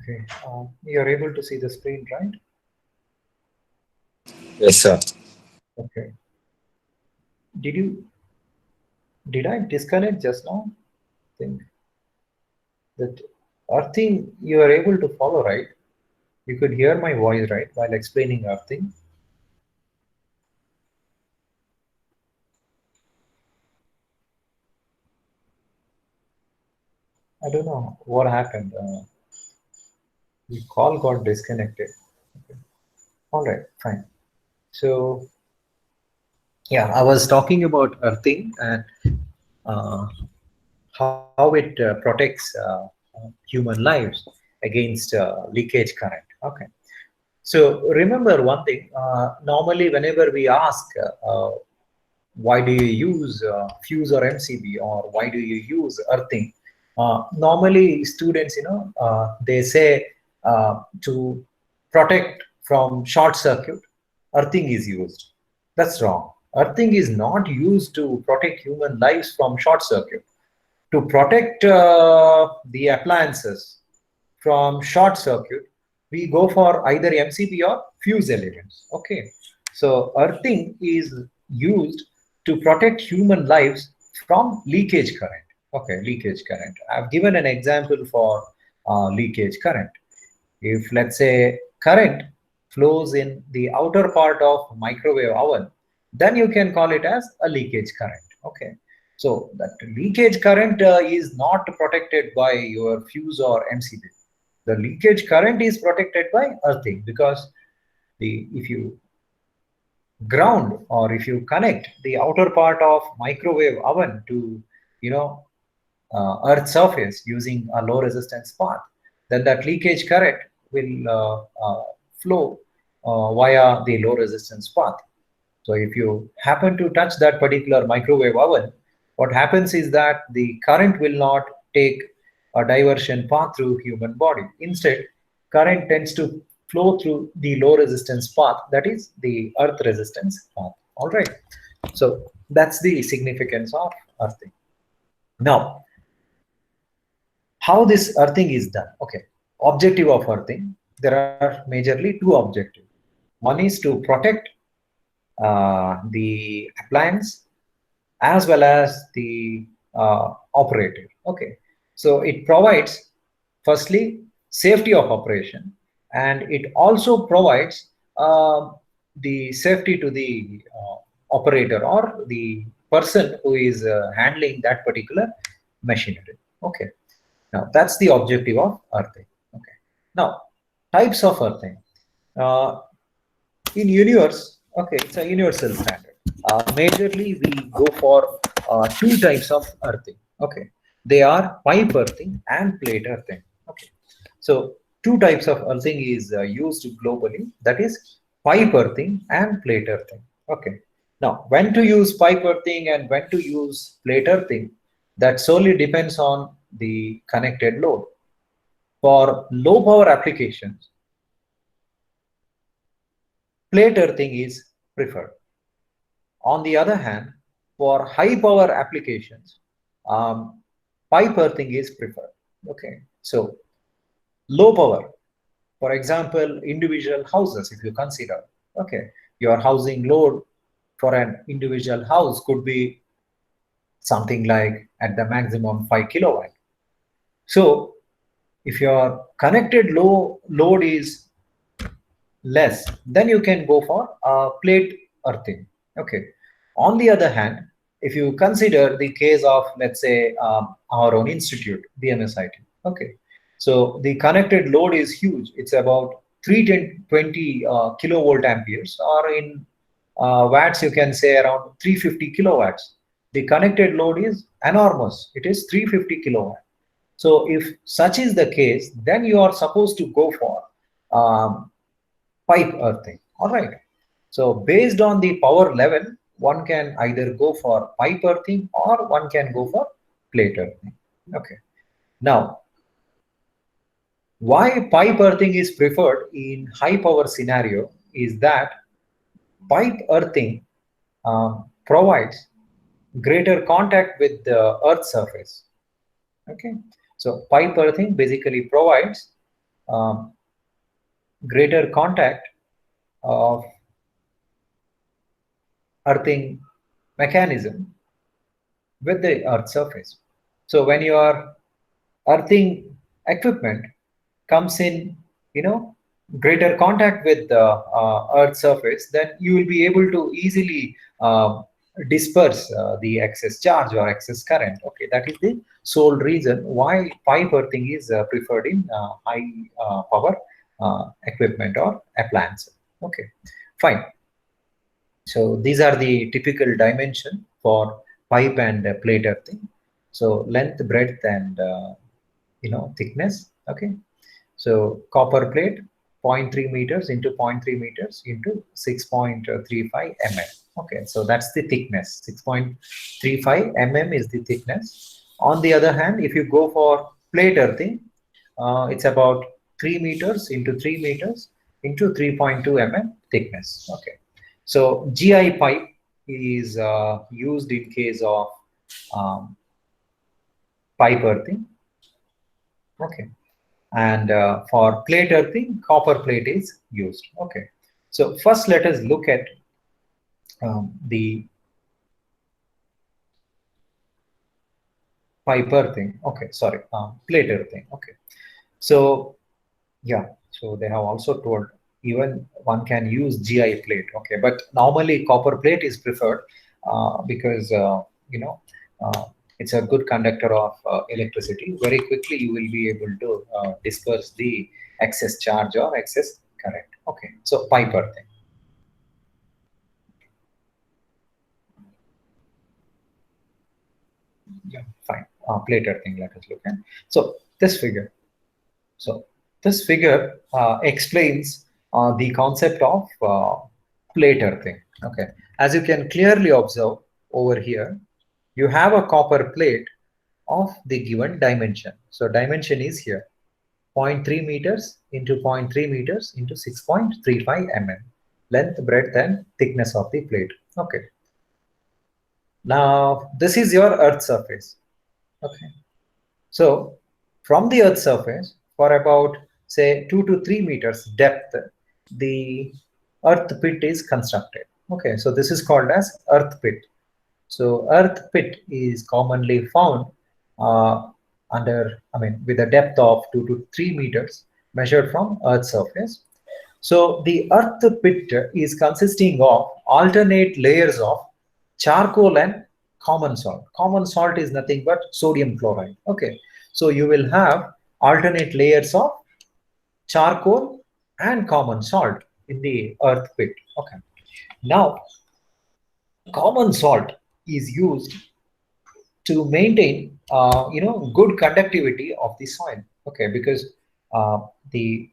Okay. You're able to see the screen, right? Yes, sir. Okay. Did you did I disconnect just now? Think that earthing you are able to follow, right? You could hear my voice, right, while explaining earthing. I don't know what happened. The call got disconnected. Okay. All right, fine. So yeah, I was talking about earthing and uh, how it protects human lives against leakage current. Okay. So remember one thing. Normally, whenever we ask, why do you use fuse or MCB, or why do you use earthing? Normally, students, they say to protect from short circuit, earthing is used. That's wrong. Earthing is not used to protect human lives from short circuit. To protect the appliances from short circuit, we go for either MCB or fuse elements. Okay, so earthing is used to protect human lives from leakage current. Okay, leakage current. I've given an example for leakage current. If let's say current flows in the outer part of microwave oven, then you can call it as a leakage current. Okay, so that leakage current is not protected by your fuse or MCB. The leakage current is protected by earthing, because the if you ground or if you connect the outer part of microwave oven to you know earth surface using a low resistance path, then that leakage current will flow via the low resistance path. So if you happen to touch that particular microwave oven, what happens is that the current will not take a diversion path through human body. Instead, current tends to flow through the low resistance path, that is the earth resistance path. All right. So that's the significance of earthing. Now, how this earthing is done? Okay. Objective of earthing. There are majorly two objectives. One is to protect the appliance as well as the operator. Okay, so it provides firstly safety of operation, and it also provides the safety to the operator or the person who is handling that particular machinery. Okay, now that's the objective of earthing. Okay, now types of earthing. Uh, in universe, okay, it's a universal standard. Majorly we go for two types of earthing. Okay, they are pipe earthing and plate earthing. Okay, so two types of earthing is used globally, that is pipe earthing and plate earthing. Okay, now when to use pipe earthing and when to use plate earthing, that solely depends on the connected load. For low power applications, plate earthing is preferred. On the other hand, for high power applications, pipe earthing is preferred. Okay, so low power, for example, individual houses, if you consider, okay, your housing load for an individual house could be something like at the maximum 5 kilowatt. So if your connected load is less, then you can go for plate earthing. Okay. On the other hand, if you consider the case of, let's say, our own institute, BMSIT. Okay. So the connected load is huge. It's about 320 kilovolt amperes, or in watts, you can say around 350 kilowatts. The connected load is enormous. It is 350 kilowatt. So if such is the case, then you are supposed to go for um, pipe earthing. All right. So based on the power level, one can either go for pipe earthing or one can go for plate earthing. Okay. Now, why pipe earthing is preferred in high power scenario is that pipe earthing provides greater contact with the earth surface. Okay. So pipe earthing basically provides greater contact of earthing mechanism with the earth surface. So when your earthing equipment comes in, greater contact with the earth surface, then you will be able to easily disperse the excess charge or excess current. Okay, that is the sole reason why pipe earthing is preferred in high power equipment or appliances. Okay, fine. So these are the typical dimension for pipe and plate earthing. So length, breadth, and thickness. Okay. So copper plate 0.3 meters into 0.3 meters into 6.35 mm. Okay, so that's the thickness. 6.35 mm is the thickness. On the other hand, if you go for plate earthing, it's about 3 meters into 3 meters into 3.2 mm thickness. Okay, so GI pipe is used in case of um, pipe earthing. Okay, and for plate earthing, copper plate is used. Okay, so first let us look at the pipe earthing. Okay, sorry, plate earthing. Okay, so yeah, so they have also told even one can use GI plate. Okay, but normally copper plate is preferred because you know uh, it's a good conductor of electricity. Very quickly you will be able to disperse the excess charge or excess current. Okay, so pipe earthing. Yeah, fine. Plate earthing, let us look at. So this figure. So this figure explains the concept of plate earthing. Okay, as you can clearly observe over here, you have a copper plate of the given dimension. So dimension is here 0.3 meters into 0.3 meters into 6.35 mm length, breadth, and thickness of the plate. Okay. Now this is your earth surface. Okay. So from the earth surface for about say 2 to 3 meters depth, the earth pit is constructed. Okay, so this is called as earth pit. So earth pit is commonly found with a depth of 2 to 3 meters measured from earth surface. So the earth pit is consisting of alternate layers of charcoal and common salt. Common salt is nothing but sodium chloride. Okay, so you will have alternate layers of charcoal and common salt in the earth pit. Okay, now common salt is used to maintain good conductivity of the soil. Okay, because the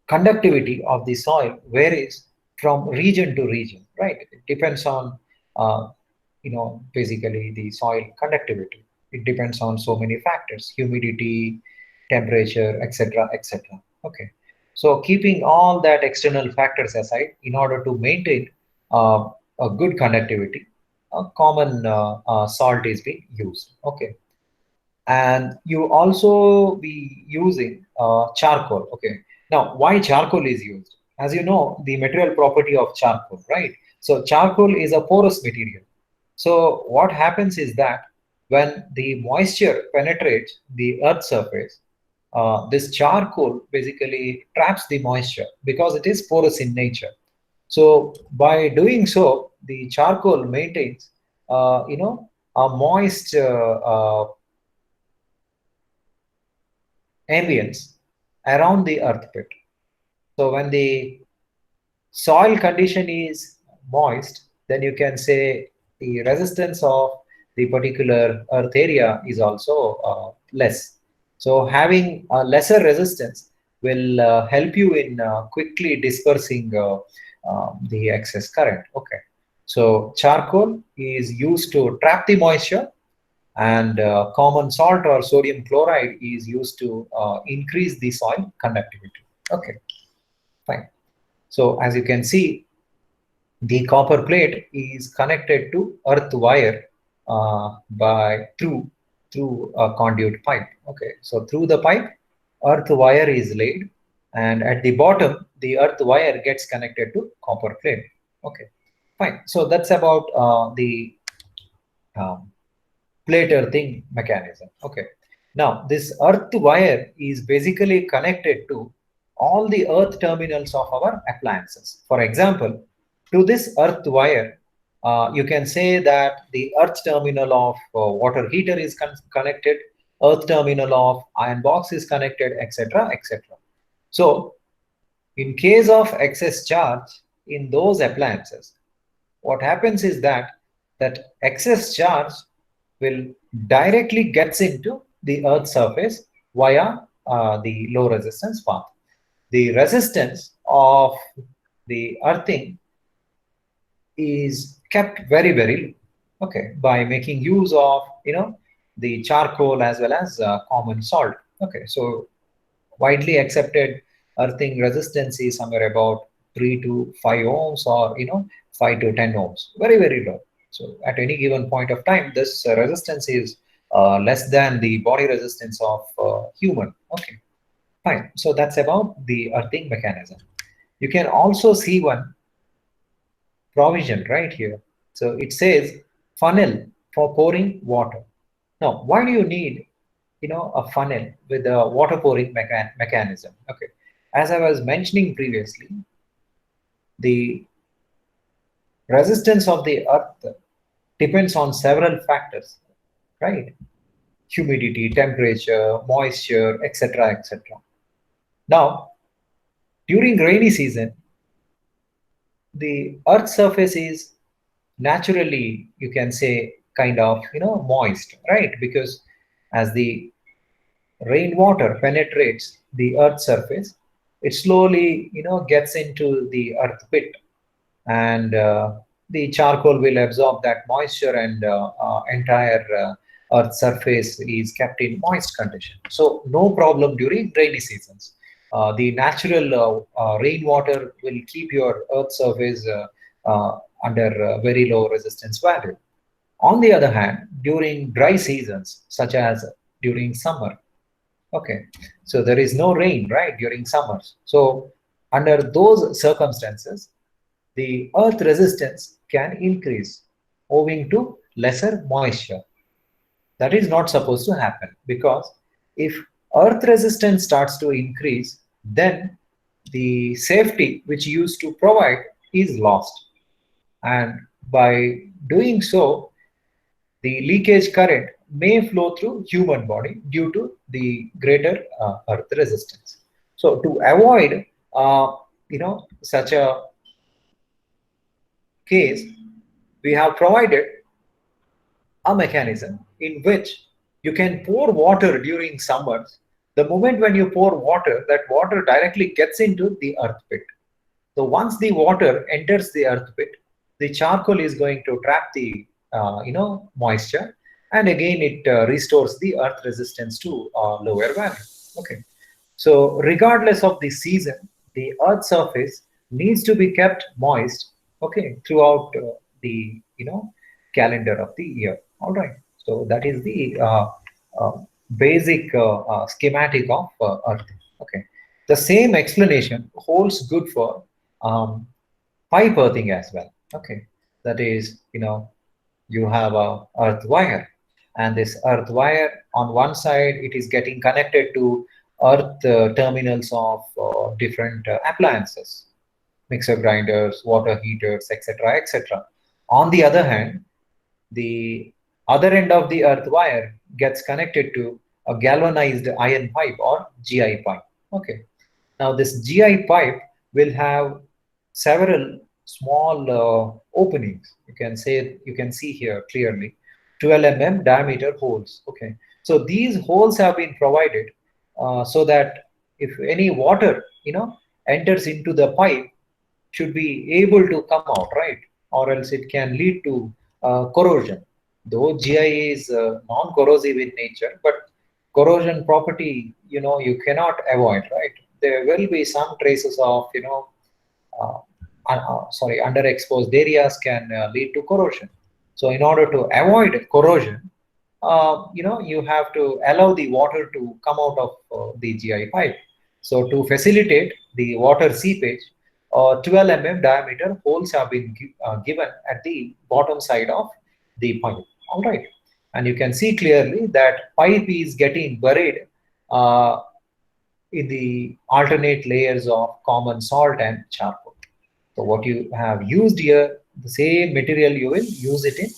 conductivity of the soil varies from region to region, right? It depends on basically the soil conductivity. It depends on so many factors: humidity, temperature, etc., etc. Okay, so keeping all that external factors aside, in order to maintain a good conductivity, a common salt is being used. Okay, and you also be using charcoal. Okay, now why charcoal is used? As you know, the material property of charcoal, right? So charcoal is a porous material. So what happens is that when the moisture penetrates the earth surface, this charcoal basically traps the moisture because it is porous in nature. So by doing so, the charcoal maintains a moist ambience around the earth pit. So when the soil condition is moist, then you can say the resistance of the particular earth area is also less. So having a lesser resistance will help you in quickly dispersing the excess current. Okay. So charcoal is used to trap the moisture, and common salt or sodium chloride is used to increase the soil conductivity. Okay, fine. So as you can see, the copper plate is connected to earth wire by through a conduit pipe. Okay, so through the pipe, earth wire is laid, and at the bottom, the earth wire gets connected to copper plate. Okay, fine. So that's about the um, plate earthing mechanism. Okay. Now, this earth wire is basically connected to all the earth terminals of our appliances. For example, to this earth wire, you can say that the earth terminal of water heater is connected, earth terminal of iron box is connected, etc., etc. So, in case of excess charge in those appliances, what happens is that excess charge will directly gets into the earth surface via the low resistance path. The resistance of the earthing is kept very low, okay, by making use of the charcoal as well as common salt. Okay, so widely accepted earthing resistance is somewhere about 3 to 5 ohms, or 5 to 10 ohms, very low. So at any given point of time, this resistance is less than the body resistance of human. Okay, fine. So that's about the earthing mechanism. You can also see one provision right here. So it says funnel for pouring water. Now, why do you need a funnel with a water pouring mechanism? Okay, as I was mentioning previously, the resistance of the earth depends on several factors, right? Humidity, temperature, moisture, etc., etc. Now, during rainy season, the earth surface is naturally, you can say, kind of moist, right? Because as the rainwater penetrates the earth surface, it slowly gets into the earth pit, and the charcoal will absorb that moisture, and entire earth surface is kept in moist condition, so no problem during rainy seasons. The natural rainwater will keep your earth surface under very low resistance value. On the other hand, during dry seasons such as during summer, okay, so there is no rain, right, during summers. So under those circumstances, the earth resistance can increase owing to lesser moisture. That is not supposed to happen, because if earth resistance starts to increase, then the safety which used to provide is lost. And by doing so, the leakage current may flow through human body due to the greater earth resistance. So to avoid such a case, we have provided a mechanism in which you can pour water during summers. The moment when you pour water, that water directly gets into the earth pit. So once the water enters the earth pit, the charcoal is going to trap the moisture, and again it restores the earth resistance to lower value. Okay, so regardless of the season, the earth surface needs to be kept moist, okay, throughout the calendar of the year. All right, so that is the uh, basic schematic of earth. Okay, the same explanation holds good for um, pipe earthing as well. Okay, that is, you have a earth wire, and this earth wire, on one side it is getting connected to earth terminals of different appliances, mixer grinders, water heaters, etc., etc. On the other hand, the other end of the earth wire gets connected to a galvanized iron pipe, or GI pipe. Okay, now this GI pipe will have several small openings. You can see here clearly 12 mm diameter holes. Okay, so these holes have been provided so that if any water enters into the pipe, should be able to come out, right? Or else it can lead to corrosion. Though GI is non-corrosive in nature, but corrosion property, you cannot avoid, right? There will be some traces of, uh, underexposed areas can lead to corrosion. So in order to avoid corrosion, you have to allow the water to come out of the GI pipe. So to facilitate the water seepage, 12 mm diameter holes have been given at the bottom side of the pipe. All right, and you can see clearly that pipe is getting buried uh, in the alternate layers of common salt and charcoal. So what you have used here, the same material you will use it in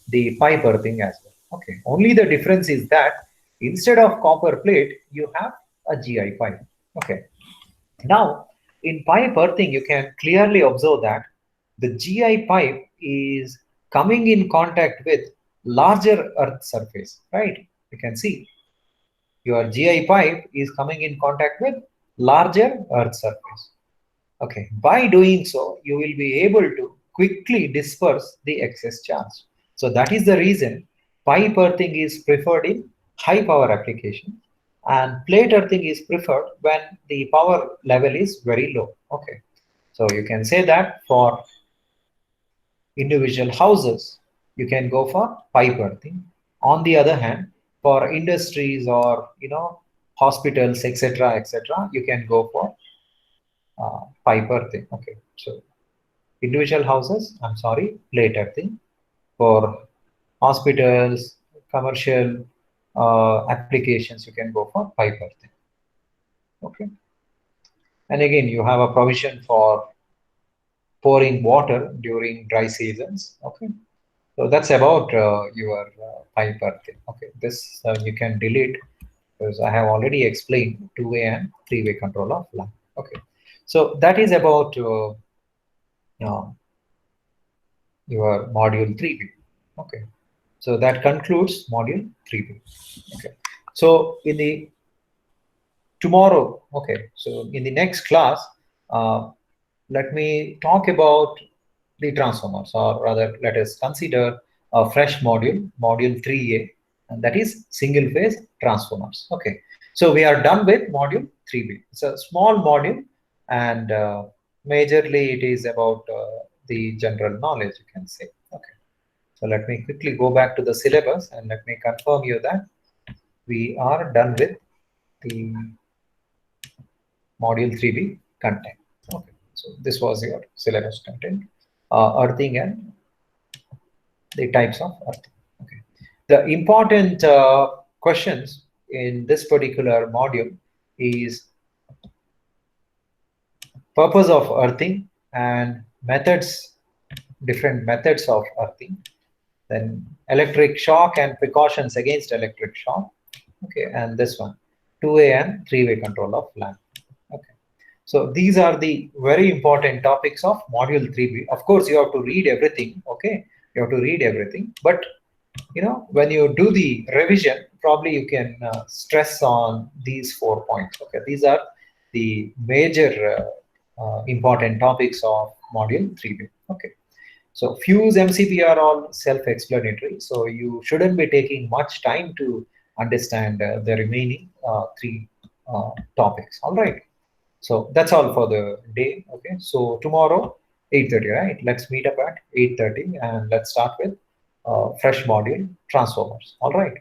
the pipe earthing as well. Okay. Only the difference is that instead of copper plate, you have a GI pipe. Okay. Now, in pipe earthing, you can clearly observe that the GI pipe is coming in contact with larger earth surface, right? You can see your GI pipe is coming in contact with larger earth surface. Okay, by doing so, you will be able to quickly disperse the excess charge. So that is the reason pipe earthing is preferred in high power application and plate earthing is preferred when the power level is very low. Okay, so you can say that for individual houses, you can go for pipe earthing. On the other hand, for industries or hospitals, etc., you can go for pipe earthing. Okay, so individual houses, I'm sorry, plate earthing. For hospitals, commercial applications, you can go for pipe earthing. Okay, and again, you have a provision for pouring water during dry seasons. Okay, so that's about your pipe earthing. Okay, this you can delete because I have already explained two-way and three-way control of lamp. Okay, so that is about uh, your module 3B. Okay, so that concludes module 3B. Okay, so in the tomorrow, okay, so in the next class, let me talk about the transformers, or rather, let us consider a fresh module, module 3A, and that is single phase transformers. Okay, so we are done with module 3B. It's a small module, and majorly it is about the general knowledge, you can say. Okay, so let me quickly go back to the syllabus and let me confirm you that we are done with the module 3B content. Okay, so this was your syllabus content, earthing and the types of earthing. Okay, the important questions in this particular module is purpose of earthing and methods, different methods of earthing, then electric shock and precautions against electric shock. Okay, and this one, two-way and three-way control of lamp. Okay, so these are the very important topics of module 3B. Of course, you have to read everything. Okay, you have to read everything, but when you do the revision, probably you can stress on these 4 points. Okay, these are the major important topics of module 3B. Okay, so fuse MCP are all self-explanatory, so you shouldn't be taking much time to understand the remaining three topics. All right, so that's all for the day. Okay, so tomorrow 8:30, right? Let's meet up at 8:30 and let's start with fresh module transformers. All right,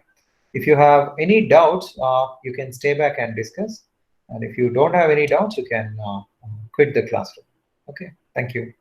if you have any doubts, you can stay back and discuss, and if you don't have any doubts, you can quit the classroom. Okay, thank you.